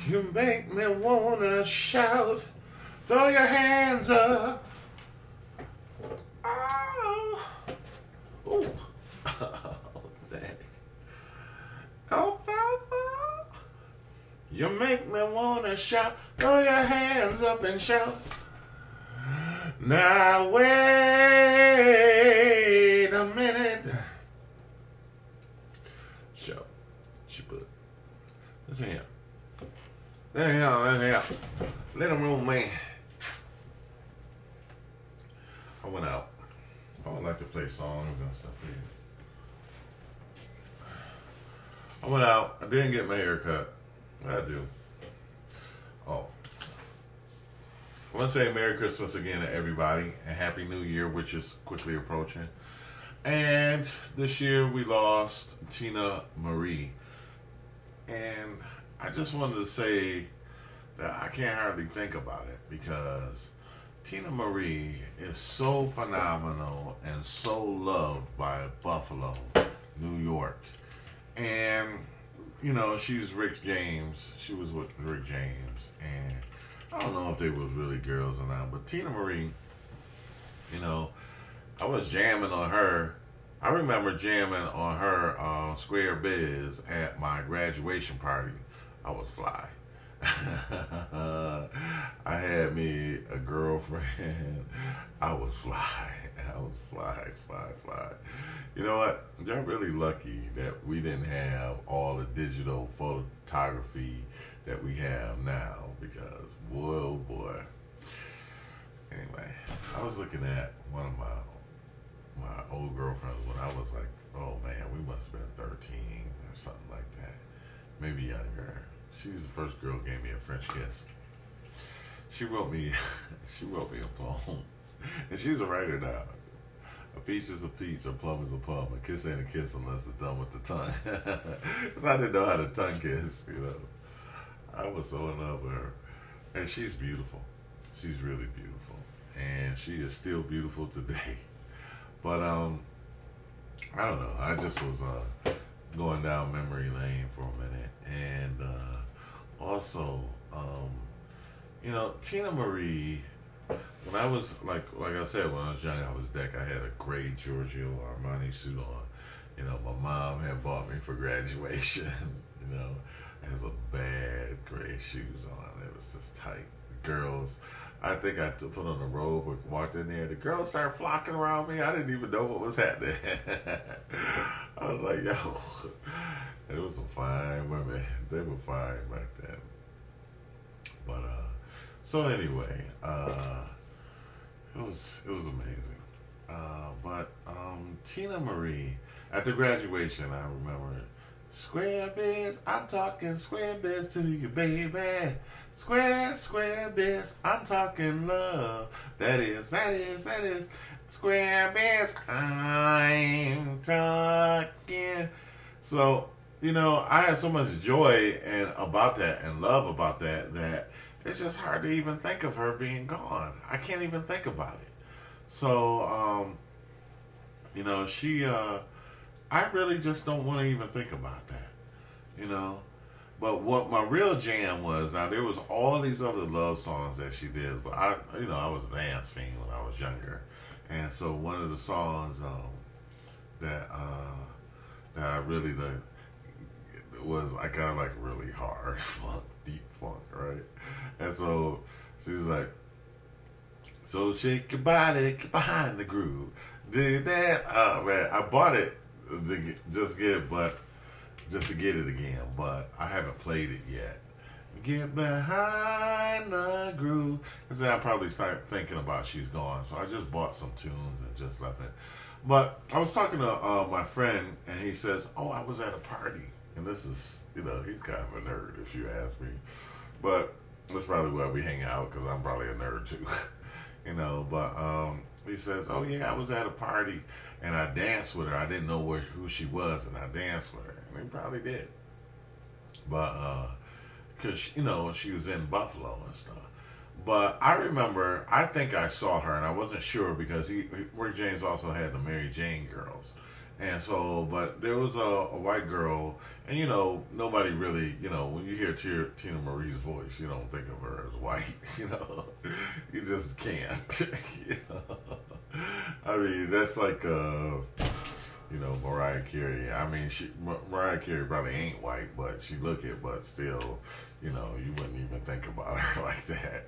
You make me wanna shout. Throw your hands up. Oh. Ooh. Oh, dang. Oh, Papa. You make me wanna shout. Throw your hands up and shout. Now wait a minute. Shout. She put. Listen here. Listen here. Let him room, man. I went out. I would like to play songs and stuff for you. I went out. I didn't get my hair cut. I do. Oh. I want to say Merry Christmas again to everybody and Happy New Year, which is quickly approaching. And this year we lost Teena Marie. And I just wanted to say that I can't hardly think about it because Teena Marie is so phenomenal and so loved by Buffalo, New York. And, you know, she's Rick James. She was with Rick James. And I don't know if they was really girls or not, but Teena Marie, you know, I was jamming on her. I remember jamming on her Square Biz at my graduation party. I was fly. I had me a girlfriend. I was fly. I was fly. You know what? Y'all really lucky that we didn't have all the digital photography that we have now because boy, oh boy. Anyway, I was looking at one of my old girlfriends when I was like, oh man, we must have been 13 or something like that. Maybe younger. She's the first girl who gave me a French kiss. She wrote me a poem. And she's a writer now. A peach is a peach, a plum is a plum. A kiss ain't a kiss unless it's done with the tongue. Because I didn't know how to tongue kiss, you know. I was so in love with her. And she's beautiful. She's really beautiful. And she is still beautiful today. But, I don't know. I just was going down memory lane for a minute. And also, you know, Teena Marie, when I was, like I said, when I was young, I was decked. I had a gray Giorgio Armani suit on. You know, my mom had bought me for graduation. You know, I had some bad gray shoes on. It was just tight. The girls, I think I put on a robe and walked in there. The girls started flocking around me. I didn't even know what was happening. I was like, yo. And it was some fine women. They were fine back then. But, so anyway, it was amazing. But Teena Marie, at the graduation, I remember, square biz, I'm talking square biz to you, baby. Square biz, I'm talking love. That is. Square biz, I'm talking. So, you know, I had so much joy about that and love about that it's just hard to even think of her being gone. I can't even think about it. So, you know, I really just don't want to even think about that, you know. But what my real jam was, now there was all these other love songs that she did, but I was a dance fiend when I was younger. And so one of the songs that I really was, I kind of like really hard funk, deep funk, right? And so she was like, so shake your body, get behind the groove. Did that? Oh man, I bought it to just to get it again, but I haven't played it yet. Get behind the groove. Because then I probably start thinking about she's gone. So I just bought some tunes and just left it. But I was talking to my friend, and he says, oh, I was at a party. And this is, you know, he's kind of a nerd, if you ask me. But that's probably why we hang out, because I'm probably a nerd, too. You know, but he says, oh, yeah, I was at a party, and I danced with her. I didn't know who she was, and I danced with her. And he probably did. But, because, you know, she was in Buffalo and stuff. But I remember, I think I saw her, and I wasn't sure because Rick James also had the Mary Jane girls. And so, but there was a white girl, and nobody really, when you hear Tina Marie's voice, you don't think of her as white, you just can't. you know? I mean, that's like, Mariah Carey. I mean, Mariah Carey probably ain't white, but she look it, but still, you wouldn't even think about her like that,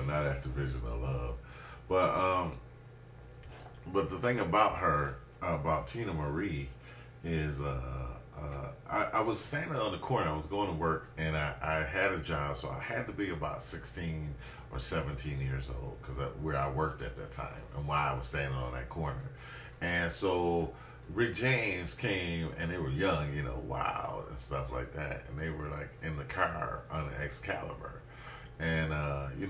not after Vision of Love. But the thing about her, about Teena Marie, is I was standing on the corner. I was going to work, and I had a job, so I had to be about 16 or 17 years old, because where I worked at that time, and why I was standing on that corner. And so Rick James came, and they were young, wild and stuff like that, and they were like in the car on the Excalibur. And,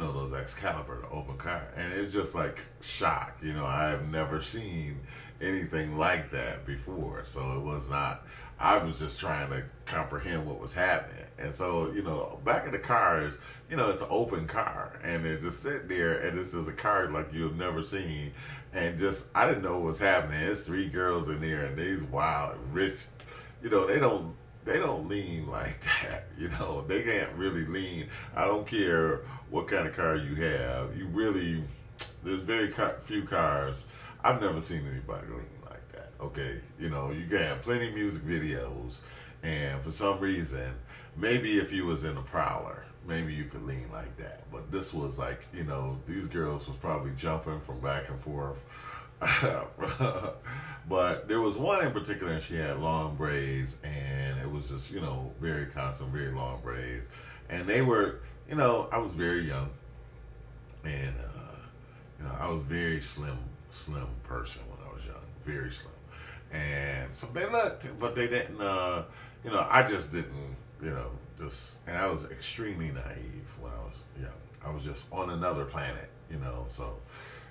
those Excalibur, the open car. And it's just like shock. I have never seen anything like that before. So it was not, I was just trying to comprehend what was happening. And so, back of the cars, it's an open car. And they're just sitting there, and this is a car like you've never seen. And just, I didn't know what was happening. There's 3 girls in there, and these wild, rich, they don't lean like that, They can't really lean. I don't care what kind of car you have. There's very few cars. I've never seen anybody lean like that, okay? You can have plenty of music videos, and for some reason, maybe if you was in a Prowler, maybe you could lean like that. But this was like, these girls was probably jumping from back and forth. But there was one in particular, and she had long braids, and it was just, very constant, very long braids. And they were, I was very young, and, I was very slim person when I was young, very slim. And so they looked, but they didn't, I just didn't, and I was extremely naive when I was young. I was just on another planet, so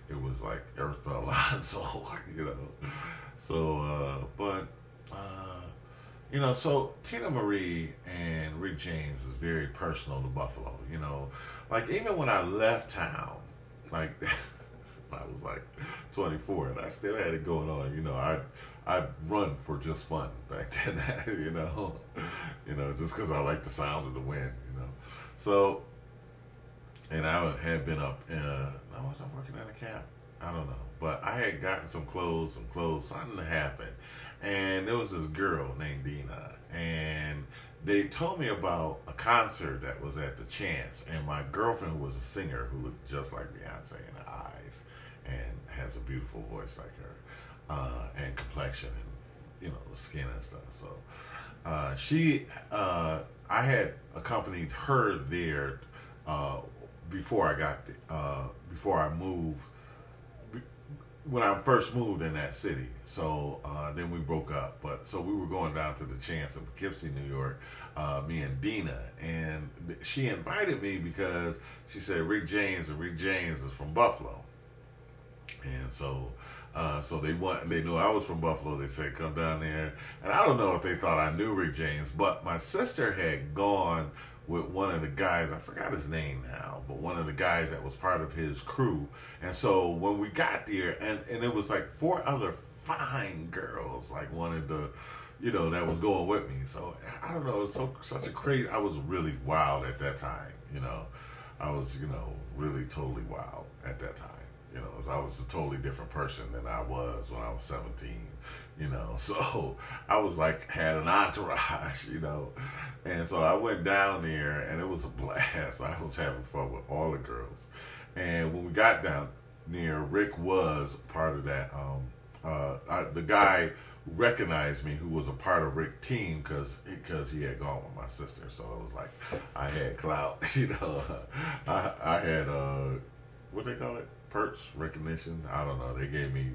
it was like Earth Alonso, So, so Teena Marie and Rick James is very personal to Buffalo, Like, even when I left town, like, I was like 24, and I still had it going on, I'd run for just fun back then, just because I like the sound of the wind, So, and I had been up, was I working at a camp? I don't know. But I had gotten some clothes, something happened. And there was this girl named Dina, and they told me about a concert that was at the Chance, and my girlfriend, who was a singer, who looked just like Beyonce in the eyes, and has a beautiful voice like her, and complexion, and, the skin and stuff. So, I had accompanied her there, before I moved, when I first moved in that city. So then we broke up. So we were going down to the Chance in Poughkeepsie, New York, me and Dina. And she invited me because she said Rick James is from Buffalo. And so they knew I was from Buffalo. They said, come down there. And I don't know if they thought I knew Rick James, but my sister had gone with one of the guys, I forgot his name now, but one of the guys that was part of his crew. And so when we got there, and it was like 4 other fine girls, like wanted to, that was going with me. So I don't know, it was such a crazy, I was really wild at that time, I was, really totally wild at that time. I was a totally different person than I was when I was 17, so I was like, had an entourage, and so I went down there, and it was a blast. I was having fun with all the girls, and when we got down there, Rick was part of that, the guy who recognized me, who was a part of Rick's team, because he had gone with my sister, so it was like, I had clout, I had, what they call it? Perks, recognition, I don't know, they gave me,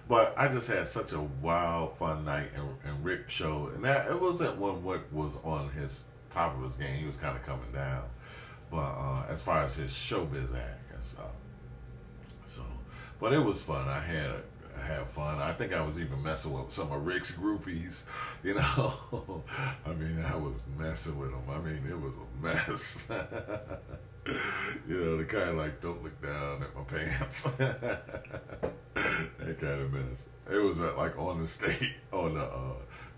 but I just had such a wild, fun night, and Rick showed, and that, it wasn't when Rick was on his top of his game, he was kind of coming down, but as far as his showbiz act and stuff, so, but it was fun. I had fun. I think I was even messing with some of Rick's groupies, I mean, I was messing with them. I mean, it was a mess. The kind like, don't look down at my pants. That kind of mess. It was like on the stage, on the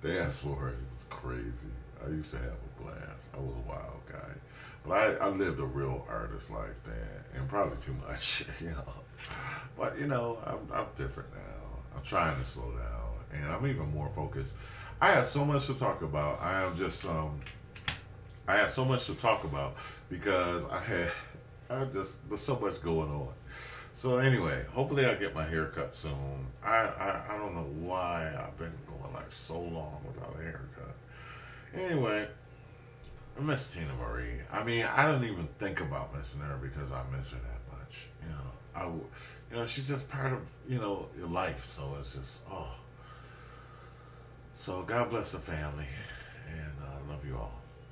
dance floor. It was crazy. I used to have a blast. I was a wild guy. But I lived a real artist life then, and probably too much, you know. But, you know, I'm different now. I'm trying to slow down, and I'm even more focused. I have so much to talk about. I had so much to talk about because there's so much going on. So anyway, hopefully I'll get my hair cut soon. I don't know why I've been going like so long without a haircut. Anyway, I miss Tina Marie. I mean, I don't even think about missing her because I miss her that much. You know, she's just part of, you know, your life. So it's just, oh. So God bless the family, and I love you all.